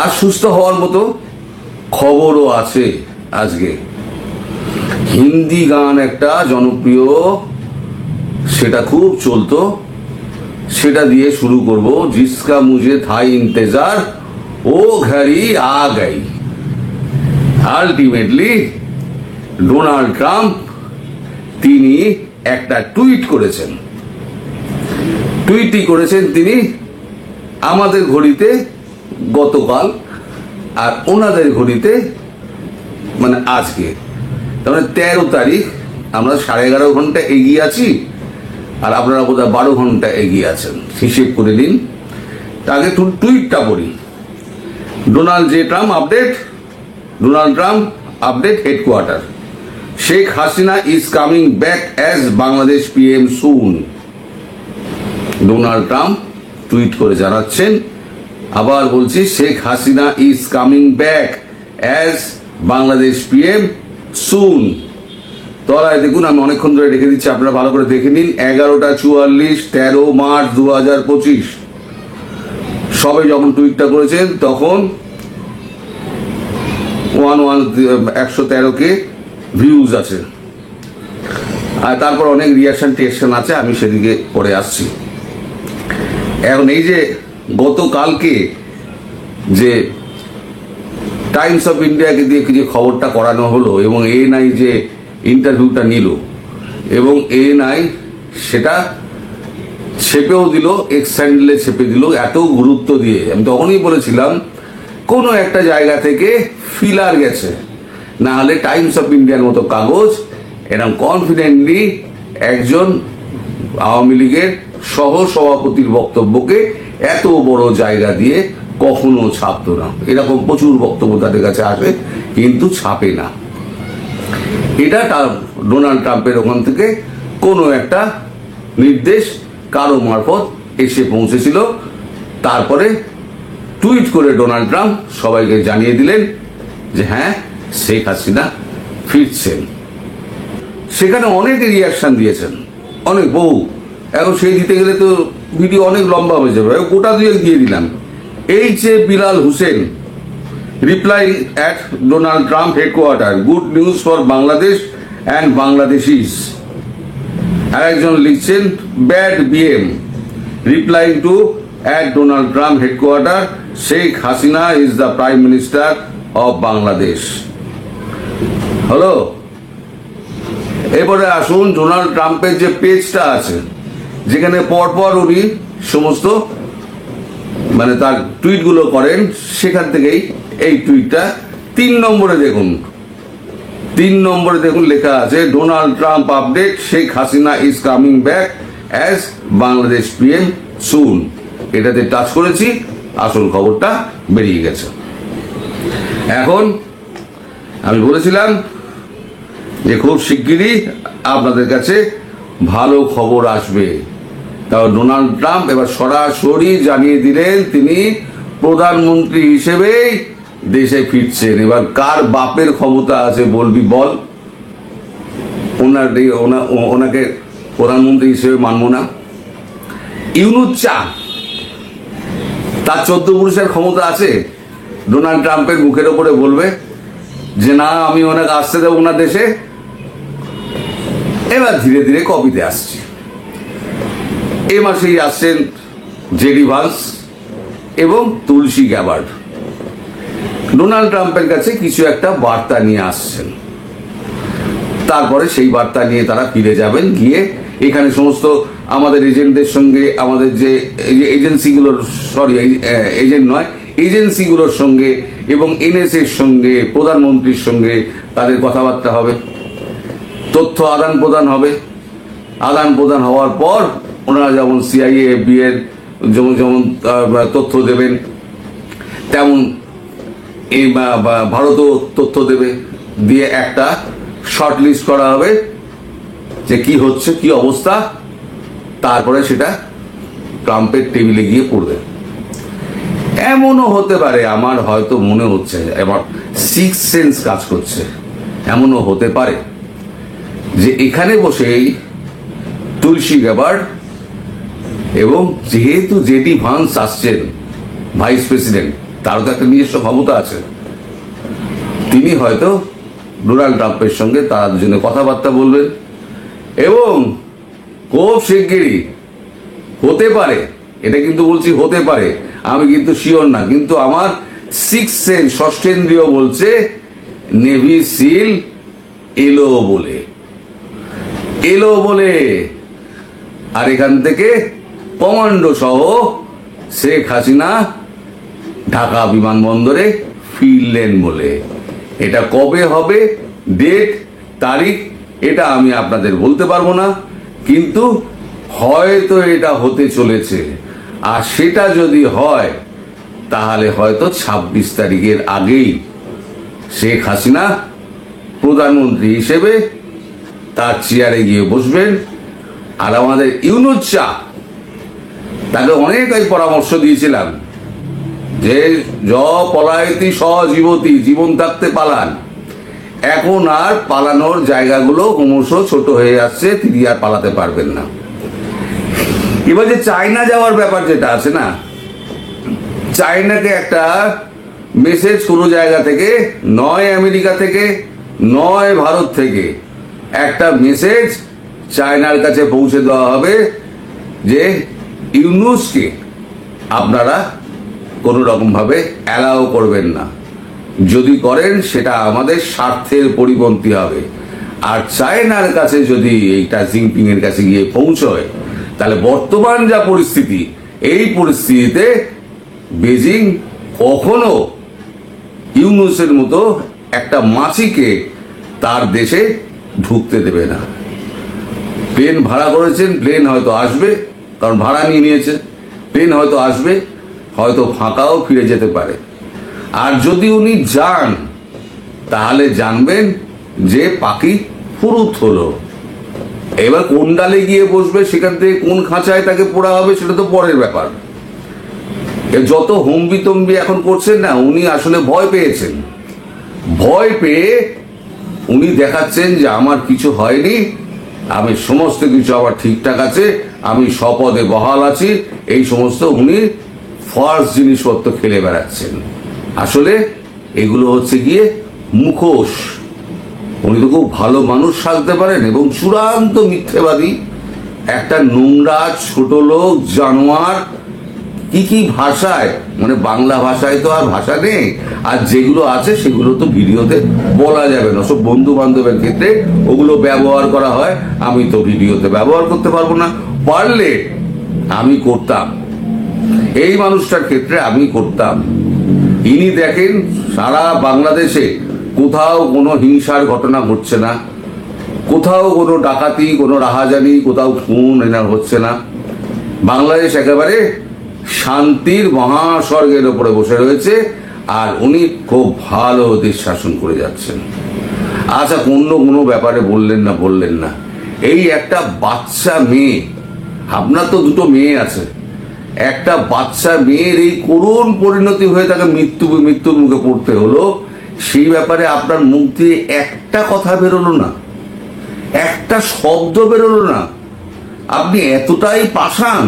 আর সুস্থ হওয়ার মতো খবরও আছে। আজকে হিন্দি গান একটা জনপ্রিয়, সেটা খুব চলতো, সেটা দিয়ে শুরু করব। জিসকা মুঝে থা ইন্তজার ও ঘড়ি আ গই। আলটিমেটলি ডোনাল্ড ট্রাম্প তিনি একটা টুইট করেছেন। টুইটটি করেছেন তিনি আমাদের ঘড়িতে গতকাল, আর ওনাদের ঘড়িতে মানে আজকে, তার মানে 13 তারিখ। আমরা 11.5 ঘন্টা এগিয়ে আছি, আর আপনারা বোধহয় 12 ঘন্টা এগিয়ে আছেন, হিসেব করে নিন। আগে টুইটটা পড়ি। Donald Trump update headquarter, Sheikh Hasina is coming back as Bangladesh PM soon. Donald Trump tweet করে জানাচ্ছেন, আবার বলছি, Sheikh Hasina is coming back as Bangladesh PM soon. তলায় দেখুন, আমি অনেকক্ষণ ধরে রেখে দিচ্ছি, আপনারা ভালো করে দেখে নিন। 11:44, 13 মার্চ 2025 সবে যখন টুইটটা করেছেন তখন 113K ভিউজ আছে, আর তারপর অনেক রিয়াকশন আছে, আমি সেদিকে পরে আসছি। এখন এই যে গতকালকে যে টাইমস অফ ইন্ডিয়াকে দিয়ে যে খবরটা করানো হলো, এবং এএনআই যে ইন্টারভিউটা নিল, এবং এএনআই সেটা ছেপেও দিল, এক্স হ্যান্ডেলে ছেপে দিল, এত গুরুত্ব দিয়ে। আমি তখনই বলেছিলাম কোনো একটা জায়গা থেকে ফিলার গেছে, না হলে টাইমস অফ ইন্ডিয়ার মতো কাগজ এরকম কনফিডেন্টলি একজন আওয়ামী লীগের সহ সভাপতির বক্তব্যকে এত বড় জায়গা দিয়ে কখনো ছাপতো না। এরকম প্রচুর বক্তব্য তাদের কাছে আসে, কিন্তু ছাপে না। এটা ডোনাল্ড ট্রাম্পের ওখান থেকে কোনো একটা নির্দেশ কারো মারফত এসে পৌঁছেছিল। তারপরে টুইট করে ডোনাল্ড ট্রাম্প সবাইকে জানিয়ে দিলেন যে হ্যাঁ, শেখ হাসিনা ফিরছেন। সেখানে অনেক রিয়াকশন দিয়েছেন, অনেক বহু। এখন সেই দিতে গেলে তো ভিডিও অনেক লম্বা হয়ে যাবে, গোটা দুয়েক দিয়ে দিলাম। H A. Bilal Hussain reply at Donald Trump headquarter, good news for Bangladesh and Bangladeshis. আর একজন লিখছেন, bad BM reply to at Donald Trump headquarter, Sheikh Hasina is the prime minister of Bangladesh. হলো। এবারে আসুন ডোনাল্ড ট্রাম্পের যে পেজটা আছে, যেখানে পরপর উনি সমস্ত মানে তার টুইটগুলো করেন, সেখান থেকেই এই টুইটটা 3 নম্বরে দেখুন। 3 নম্বরে দেখুন লেখা আছে, Donald Trump update, Sheikh Hasina is coming back as Bangladesh PM soon. এটাতে টাচ করেছি, আসল খবরটা বেরিয়ে গেছে। এখন আমি বলেছিলাম যে খুব শিগগিরই আপনাদের কাছে ভালো খবর আসবে। তাও ডোনাল্ড ট্রাম্প এবার সরাসরি জানিয়ে দিলেন তিনি প্রধানমন্ত্রী হিসেবেই দেশে ফিরছেন। এবার কার বাপের ক্ষমতা আছে বলবি বল? ওনাকে প্রধানমন্ত্রী হিসেবে মানব না? ইউনুস চা তার 14 পুরুষের ক্ষমতা আছে? ডোনাল্ড ট্রাম্পের মুখের ওপরে বলবে যে না, আমি ওনাকে আসতে দেবো ওনার দেশে। এবার ধীরে ধীরে কপিতে আসছি। এই মাসেই আসছেন জেডি ভান্স এবং তুলসী গ্যাবার্ড। ডোনাল্ড ট্রাম্পের কাছে কিছু একটা বার্তা নিয়ে আসছেন, তারপরে সেই বার্তা নিয়ে তারা ফিরে যাবেন। গিয়ে এখানে সমস্ত আমাদের এজেন্টদের সঙ্গে, আমাদের যে এজেন্সিগুলোর, এজেন্ট নয়, এজেন্সিগুলোর সঙ্গে এবং এনএসএর সঙ্গে, প্রধানমন্ত্রীর সঙ্গে তাদের কথাবার্তা হবে, তথ্য আদান প্রদান হবে। আদান প্রদান হওয়ার পর ওনারা যেমন সিআইএ, এফবিআই যেমন তথ্য দেবেন, তেমন এই ভারতও তথ্য দেবে। দিয়ে একটা শর্ট লিস্ট করা হবে যে কি হচ্ছে, কি অবস্থা। তারপরে সেটা ট্রাম্পের টেবিলে গিয়ে পড়বে। এমনও হতে পারে, আমার হয়তো মনে হচ্ছে, এবার সিক্স সেন্স কাজ করছে, এমনও হতে পারে যে এখানে বসেই তুলসী গ্যাবার্ড এবং যেহেতু জেডি ভান্স আসছেন ভাইস প্রেসিডেন্ট, তারও তো একটা নিজস্ব ক্ষমতা আছে। তিনি হয়তো ডোনাল্ড ট্রাম্পের সঙ্গে তারা দুজনে কথাবার্তা বলবেন এবং খুব শিগগিরই হতে পারে, এটা কিন্তু বলছি হতে পারে, আমি কিন্তু শিওর না, কিন্তু আমার সিক্স সেন্স, ষষ্ঠেন্দ্রিয় বলছে নেভি সিল এলো বলে। আর এখান থেকে কমান্ডো সহ শেখ হাসিনা ঢাকা বিমানবন্দরে ফিরলেন বলে। এটা কবে হবে, ডেট, তারিখ, এটা আমি আপনাদের বলতে পারবো না, কিন্তু হয়তো এটা হতে চলেছে। আর সেটা যদি হয় তাহলে হয়তো 26 তারিখের আগেই শেখ হাসিনা প্রধানমন্ত্রী হিসেবে তার চেয়ারে গিয়ে বসবেন। আর আমাদের ইউনূস শাহ, তাকে অনেক পরামর্শ দিয়েছিলাম যে পলায়তি সজীবতী, জীবন থাকতে পালান। এখন আর পালানোর জায়গাগুলো ক্রমশ ছোট হয়ে যাচ্ছে, তিনি আর পালাতে পারবেন না। এবার যে চায়না যাওয়ার ব্যাপার যেটা আছে না, চায়নাকে একটা মেসেজ কোনো জায়গা থেকে, নয় আমেরিকা থেকে, নয় ভারত থেকে, একটা মেসেজ চায়নার কাছে পৌঁছে দেওয়া হবে যে ইউনূসকে আপনারা কোনো রকম ভাবে অ্যালাউ করবেন না, যদি করেন সেটা আমাদের স্বার্থের পরিপন্থী হবে। আর চায়নার কাছে যদি এইটা জিনপিং এর কাছে গিয়ে পৌঁছয়, তাহলে বর্তমান যা পরিস্থিতি, এই পরিস্থিতিতে বেজিং কখনো ইউনূসের মতো একটা মাছিকে তার দেশে ঢুকতে দেবে না। প্লেন ভাড়া করেছেন, প্লেন হয়তো আসবে, কারণ ভাড়া নিয়ে নিয়েছে, প্লেন হয়তো আসবে, হয়তো ফাঁকাও ফিরে যেতে পারে। আর যদি উনি যান তাহলে জানবেন যে পাখি ফুরুত হলো। এবার কোন ডালে গিয়ে বসবে, সেখান থেকে কোন খাঁচায় তাকে পোড়া হবে, সেটা তো পরের ব্যাপার। যত হম্বিতম্বি এখন করছেন না, উনি আসলে ভয় পেয়েছেন। ভয় পেয়ে উনি দেখাচ্ছেন যে আমার কিছু হয়নি, আমি সমস্ত কিছু আমার ঠিকঠাক আছে, আমি স্বপদে বহাল আছি, এই সমস্ত উনি ফলস জিনিসপত্র খেলে বেড়াচ্ছেন। আসলে এগুলো হচ্ছে গিয়ে মুখোশ। উনি তো খুব ভালো মানুষ সাজতে পারেন এবং চূড়ান্ত মিথ্যেবাদী, একটা নোংরা ছোট লোক, জানোয়ার। কি ভাষায়, মানে বাংলা ভাষায় তো আর ভাষা নেই, আর যেগুলো আছে সেগুলো তো ভিডিওতে বলা যাবে না। সব বন্ধু বান্ধবের ক্ষেত্রে ওগুলো ব্যবহার করা হয়, আমি তো ভিডিওতে ব্যবহার করতে পারবো না। পারলে আমি করতাম, এই মানুষটার ক্ষেত্রে আমি করতাম। ইনি দেখেন সারা বাংলাদেশে কোথাও কোনো হিংসার ঘটনা ঘটছে না, কোথাও কোনো ডাকাতি, কোনো রাহাজানি, কোথাও খুন এনার হচ্ছে না। বাংলাদেশ একেবারে শান্তির মহাস্বর্গের উপরে বসে রয়েছে, আর উনি খুব ভালো দেশ শাসন করে যাচ্ছেন। আচ্ছা, কোনো ব্যাপারে বললেন না, এই একটা বাচ্চা মেয়ে, আপনার তো দুটো মেয়ে আছে, একটা বাচ্চা মেয়ের এই করুণ পরিণতি হয়ে তাকে মৃত্যুর মুখে পড়তে হলো, সেই ব্যাপারে আপনার মুখ দিয়ে একটা কথা বেরোলো না, একটা শব্দ বেরোলো না। আপনি এতটাই পাষাণ।